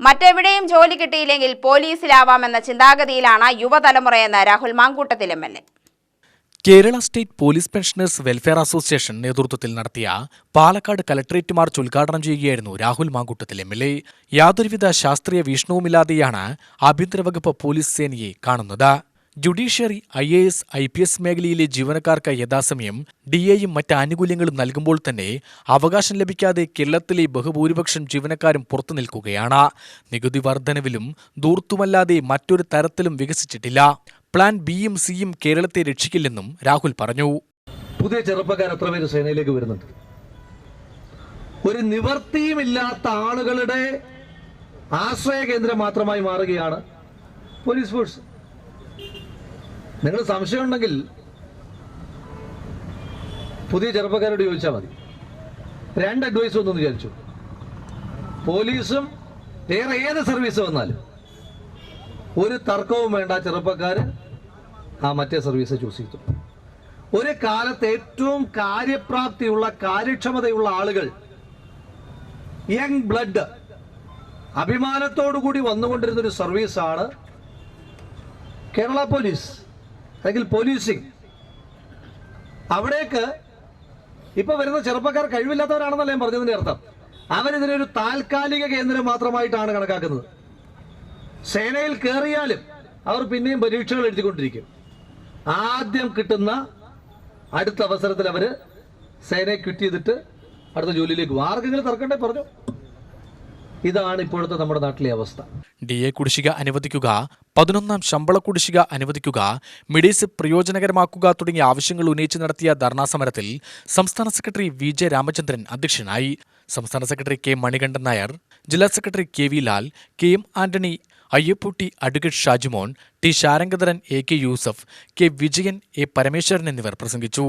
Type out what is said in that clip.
മറ്റെവിടെയും ജോലി കിട്ടിയില്ലെങ്കിൽ പോലീസിലാവാമെന്ന ചിന്താഗതിയിലാണ് യുവതലമുറയെന്ന് Rahul Mamkootathil MLA. Kerala state police pensioners welfare association നേതൃത്വത്തിൽ നടത്തിയ പാലക്കാട് കലക്ട്രേറ്റ് മാർച്ച് ഉദ്ഘാടനം ചെയ്യുകയായിരുന്നു രാഹുൽ മാങ്കൂട്ടത്തിൽ എം.എൽ.എ. യാതൊരുവിധ ശാസ്ത്രീയ വീക്ഷണവുമില്ലാതെയാണ് ആഭ്യന്തര വകുപ്പ് പോലീസ് സേനയെ കാണുന്നത്. ജുഡീഷ്യറി, IAS, IPS മേഖലയിലെ ജീവനക്കാർക്ക് യഥാസമയം DAയും മറ്റ് ആനുകൂല്യങ്ങളും നൽകുമ്പോൾ തന്നെ അവകാശം ലഭിക്കാതെ കേരളത്തിലെ ബഹുഭൂരിപക്ഷം ജീവനക്കാരും പുറത്തു നിൽക്കുകയാണ്. നികുതി വർധനവിലും ധൂർത്തുമല്ലാതെ മറ്റൊരു തരത്തിലും വികസിച്ചിട്ടില്ല. പ്ലാൻ ബിയും സിയും കേരളത്തെ രക്ഷിക്കില്ലെന്നും രാഹുൽ പറഞ്ഞു. പുതിയ ചെറുപ്പക്കാർ എത്ര പേര് സേനയിലേക്ക് വരുന്നുണ്ട്? ഒരു നിവർത്തിയുമില്ലാത്ത ആളുകളുടെ ആശ്രയ കേന്ദ്രം മാത്രമായി മാറുകയാണ് പോലീസ് ഫോഴ്സ്. നിങ്ങൾ സംശയമുണ്ടെങ്കിൽ പുതിയ ചെറുപ്പക്കാരോട് ചോദിച്ചാൽ മതി. 2 അഡ്വൈസ് ഒന്നും വിചാരിച്ചു. പോലീസും വേറെ ഏത് സർവീസ് വന്നാലും ഒരു തർക്കവും വേണ്ട, ചെറുപ്പക്കാര് മറ്റേ സർവീസ് ചൂസ് ചെയ്തു. ഒരു കാലത്ത് ഏറ്റവും കാര്യപ്രാപ്തിയുള്ള, കാര്യക്ഷമതയുള്ള ആളുകൾ, യങ് ബ്ലഡ്, അഭിമാനത്തോടുകൂടി വന്നുകൊണ്ടിരുന്ന ഒരു സർവീസാണ് കേരള പോലീസ് അല്ലെങ്കിൽ പോലീസിംഗ്. അവിടേക്ക് ഇപ്പൊ വരുന്ന ചെറുപ്പക്കാർ കഴിവില്ലാത്തവരാണെന്നല്ല ഞാൻ പറഞ്ഞതിന്റെ അർത്ഥം. അവരിതിനൊരു താൽക്കാലിക കേന്ദ്രം മാത്രമായിട്ടാണ് കണക്കാക്കുന്നത്. സേനയിൽ കയറിയാലും അവർ പിന്നെയും പരീക്ഷകൾ എഴുതിക്കൊണ്ടിരിക്കും. ആദ്യം കിട്ടുന്ന അടുത്ത അവസരത്തിൽ അവര് സേനയെ ക്വിറ്റ് ചെയ്തിട്ട് അടുത്ത ജോലിയിലേക്ക് പോകും. ആർക്കെങ്കിലും തർക്കണ്ടേ പറഞ്ഞു. ഇതാണ് ഇപ്പോഴത്തെ നമ്മുടെ നാട്ടിലെ അവസ്ഥ. DA കുടിശ്ശിക അനുവദിക്കുക, 11ാം ശമ്പള കുടിശ്ശിക അനുവദിക്കുക, മിഡീസ് പ്രയോജനകരമാക്കുക തുടങ്ങിയ ആവശ്യങ്ങൾ ഉന്നയിച്ച് നടത്തിയ ധർണാ സമരത്തിൽ സംസ്ഥാന സെക്രട്ടറി VJ രാമചന്ദ്രൻ അധ്യക്ഷനായി. സംസ്ഥാന സെക്രട്ടറി K മണികണ്ഠൻ നായർ, ജില്ലാ secretary KV Lal, KM Antony, Ayyappootty, advocate Shajimon, T Sarangadharan, AK Yusuf, K Vijayan, A Parameswaran എന്നിവർ പ്രസംഗിച്ചു.